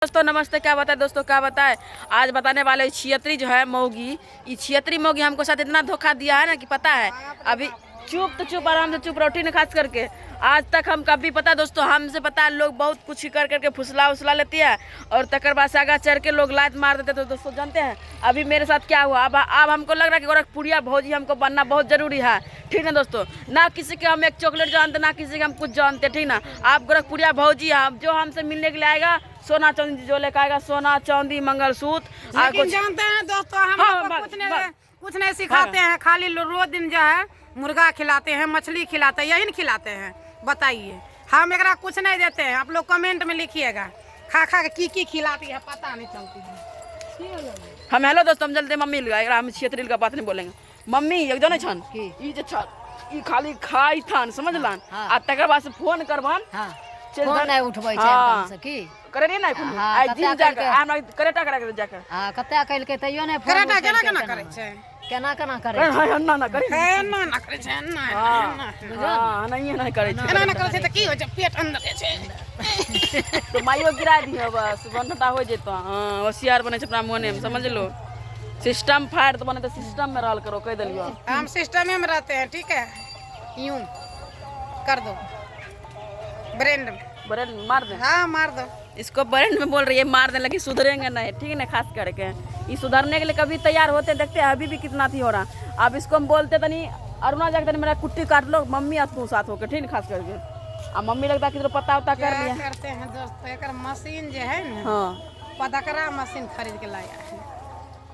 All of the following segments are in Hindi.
दोस्तों नमस्ते। क्या बताए दोस्तों, क्या बताए आज बताने वाले छियत्री जो है मौगी, ये छियत्री मौगी हमको साथ इतना धोखा दिया है ना कि पता है अभी चुप तो चुप, आराम से चुप रोटी ने खास करके आज तक हम कभी पता दोस्तों हमसे पता है लोग बहुत कुछ कर करके फुसला उसला लेती है और तकर बाद से आगा चढ़ के लोग लात मार देते। तो दोस्तों जानते हैं अभी मेरे साथ क्या हुआ। अब हमको लग रहा है कि गोरखपुरिया भौजी हमको बनना बहुत जरूरी है। ठीक है दोस्तों, ना किसी के हम एक चॉकलेट जानते ना किसी के हम कुछ जानते। ठीक ना, आप गोरखपुरिया भौजी हम जो हमसे मिलने के लिए आएगा सोना चांदी जो लेकर आएगा, सोना चांदी मंगलसूत्र। लेकिन जानते हैं दोस्तों हम कुछ नहीं सिखाते हैं, खाली रोज दिन जो है मुर्गा खिलाते हैं, मछली खिलाते हैं, यही नहीं खिलाते हैं। बताइए, हम एकरा कुछ नहीं देते हैं। आप लोग कमेंट में लिखिएगा खा खा के की खिलाती है पता नहीं चलती है। हम हेलो दोस्तों, हम जल्दी मम्मी लगा हम क्षेत्रीय का बात नहीं बोलेंगे। मम्मी एक जने छन ई जे छ ई खाली खाई थान समझलान आ तकर बाद से फोन करबन। हां फोन नहीं उठबै छै एकदम से की करे रे नहीं फोन आई दिन जाके हम करेटा करा जाके हां कते कइल के तइयो नहीं फोन करेटा केना करे छै, केना करे है ना करे है ना करे छै ना हां नहीं करे छै केना करे छै त की हो छै पेट अंदर छै तो माइयो गिरा दियो बस बनता हो जेतो। हां होशियार बने छै अपना मोने में समझ लो। सिस्टम फायर तो बने तो सिस्टम में रहल करो कह दिलियो। हम सिस्टम में रहते हैं। ठीक है, यूं कर दो ब्रेंड में मार दे। हाँ मार दो इसको ब्रेंड में बोल रही है मार दे, लेकिन सुधरेंगे नहीं। ठीक है ना, खास करके ये सुधरने के लिए कभी तैयार होते देखते हैं अभी भी कितना थी हो रहा। अब इसको हम बोलते तनी अरुणा जाकर मेरा कुट्टी काट लो मम्मी आ तू साथ होकर। ठीक है, खास करके अब मम्मी लगता कि पता उता कर लिया करते हैं दोस्त। एक मशीन जो है ना, हाँ पदकरा मशीन खरीद के लाया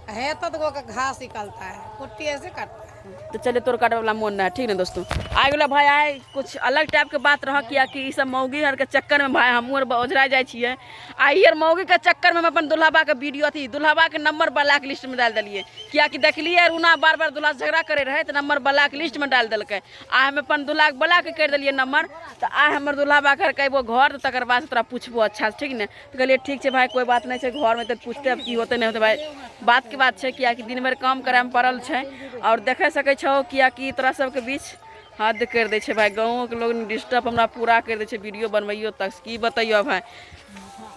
है तो घास निकलता है, कुट्टी ऐसे काटता है। तो चलिए तोर काटे वाला मन है। ठीक है दोस्तों, आए वाला भाई आए कुछ अलग टाइप के बात रह किया कि सब मौगी हर के चक्कर में भाई हम ओझरा जाए छिए। आई यार मौगी के चक्कर में हम अपन दुल्हबा के वीडियो थी दुल्हबा के नंबर ब्लैक लिस्ट में डाल दिलिए। क्या कि देखलिए रूना बार बार दुल्हा झगड़ा करे रहे तो नंबर ब्लैक लिस्ट में डाल दिल्क। आ हम अपन दुल्हा के ब्लॉक कर दिलिए नंबर। तो आ हमर दुल्हबा करके एबो घर तकर बाद से तोरा पूछबो अच्छा से। ठीक ने, तो कहलिए ठीक है भाई कोई बात नहीं है, घर में तो पूछते अब की होते नहीं होते भाई बात के बात है। किया कि दिन भर काम करे में पड़ल है और देखे सकै छो किया कि तोरा सबके बीच हद कर दे भाई। गाँव के लोग डिस्टर्ब हमरा पूरा कर दे वीडियो बनवाइयो तक की बताइयो भाई।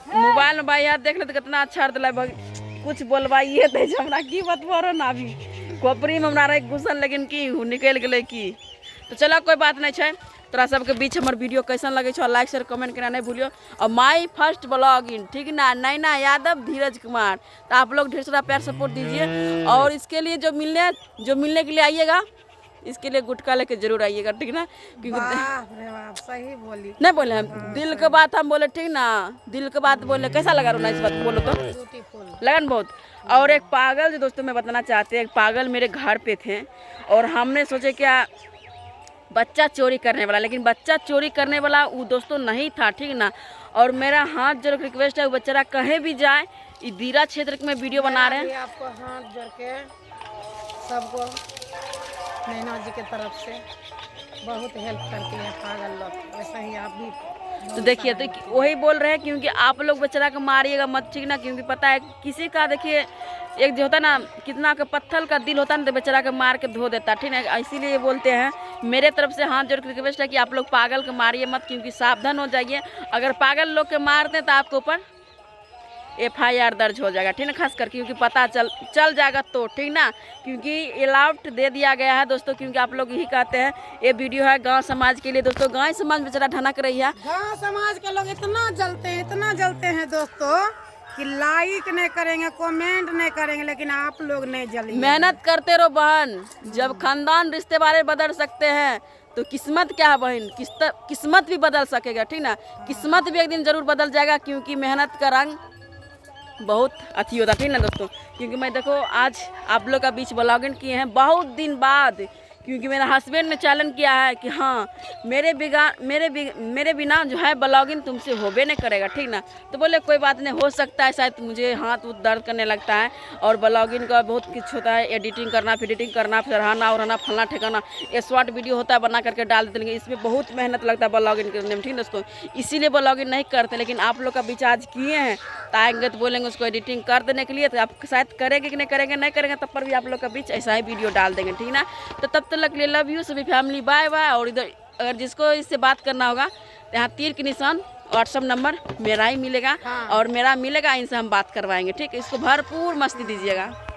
मोबाइल में भाई यार देख ले तो कितना अच्छा दिला कुछ बोलवाइए दे हमरा की बतबो रो ना। अभी खोपड़ी में हमरा रह घुसल लेकिन की निकल गए की। तो चलो कोई बात नहीं है। तोरा सबके बीच हमार वीडियो कैसन लगे छो लाइक शेयर कमेंट करना नहीं भूलियो। और माई फर्स्ट ब्लॉगिंग ठीक ना, नैना यादव धीरज कुमार। तो आप लोग ढेर सारा प्यार सपोर्ट दीजिए और इसके लिए जो मिलने के लिए आइएगा इसके लिए गुटखा लेके जरूर आइएगा। ठीक ना, क्योंकि सही बोली नहीं बोले हम दिल के बात हम बोले। ठीक ना, दिल के बात बोले कैसा लगा रोना इस बात बोलो तो लगन बहुत। और एक पागल जो दोस्तों मैं बताना चाहते हैं, एक पागल मेरे घर पे थे और हमने सोचे क्या बच्चा चोरी करने वाला, लेकिन बच्चा चोरी करने वाला वो दोस्तों नहीं था। ठीक ना, और मेरा हाथ जोड़ रिक्वेस्ट है वो बेचारा कहीं भी जाए इस दीरा क्षेत्र में वीडियो बना रहे हैं। आपको हाथ जोड़ के सबको नैना जी के तरफ से बहुत हेल्प करती है पागल लोग, वैसा ही आप भी। तो देखिए तो वही बोल रहे हैं क्योंकि आप लोग बेचारा को मारिएगा मत। ठीक ना, क्योंकि पता है किसी का देखिए एक जो होता ना कितना का पत्थर का दिल होता है ना तो बेचारा के मार के धो देता। ठीक है, इसीलिए बोलते हैं मेरे तरफ से हाथ जोड़ के रिक्वेस्ट है कि आप लोग पागल को मारिए मत, क्योंकि सावधान हो जाइए। अगर पागल लोग के मारते हैं तो आपके ऊपर FIR दर्ज हो जाएगा। ठीक है, खास कर क्योंकि पता चल जाएगा तो। ठीक ना, क्योंकि अलाउट दे दिया गया है दोस्तों, क्योंकि आप लोग यही कहते हैं ये वीडियो है गांव समाज के लिए दोस्तों। गांव समाज बेचारा ढनक रही है। गांव समाज के लोग इतना जलते हैं दोस्तों कि लाइक नहीं करेंगे कमेंट नहीं करेंगे, लेकिन आप लोग नहीं जलेंगे। मेहनत करते रहो बहन, जब खानदान रिश्ते बारे बदल सकते हैं तो किस्मत क्या है बहन, किस्मत भी बदल सकेगा। ठीक ना, किस्मत भी एक दिन जरूर बदल जाएगा, क्योंकि मेहनत का रंग बहुत अच्छी होता। ठीक ना दोस्तों, क्योंकि मैं देखो आज आप लोग का बीच ब्लॉगिंग किए हैं बहुत दिन बाद, क्योंकि मेरा हस्बैंड ने चैलेंज किया है कि हाँ मेरे बिना जो है ब्लॉगिंग तुमसे होबे नहीं करेगा। ठीक ना, तो बोले कोई बात नहीं, हो सकता है शायद मुझे हाथ दर्द करने लगता है और ब्लॉगिंग का बहुत कुछ होता है, एडिटिंग करना फिर एडिटिंग करना फिर रहना और फलना ठिकाना ये शॉर्ट वीडियो होता है बना करके डाल देंगे। इसमें बहुत मेहनत लगता है ब्लॉगिंग करने में। ठीक दोस्तों, इसीलिए ब्लॉगिंग नहीं करते, लेकिन आप लोग का बीच आज किए हैं तो आएंगे तो बोलेंगे उसको एडिटिंग कर देने के लिए, तो आप शायद करेंगे कि नहीं करेंगे तब पर भी आप लोग का बीच ऐसा ही वीडियो डाल देंगे। ठीक ना, तो तब तक के लिए लव यू सभी फैमिली, बाय बाय। और इधर अगर जिसको इससे बात करना होगा तो यहाँ तीर के निशान व्हाट्सअप नंबर मेरा ही मिलेगा हाँ। और मेरा मिलेगा, इनसे हम बात करवाएंगे, ठीक है। इसको भरपूर मस्ती दीजिएगा।